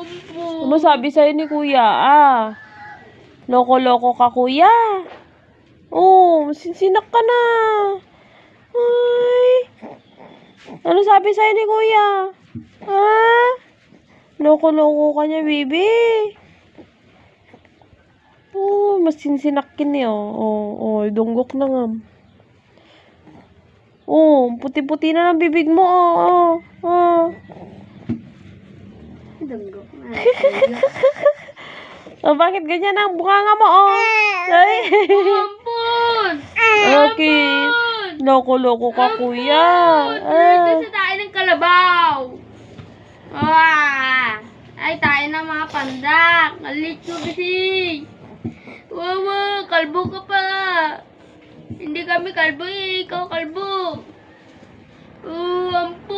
Opo. Ano sabi sa'yo ni kuya, Loko-loko ka, kuya. Oh, sinsinak ka na. Ay. Ano sabi sa'yo ni kuya? Loko-loko ka niya, baby. Oh, mas sinsinakin niya, dunggok na nga. Oh, puti-puti na ng bibig mo, Dunggok na. Bakit ganyan ang bunganga mo, Ay. Ampun! Okay. Loko-loko ka, kuya. Kasi tayo ng kalabaw. Ay, tayo ng mga pandak. Alit ko kasi. Wow, kalbo ka pa. Hindi kami kalbo ikaw kalbo. Ampun.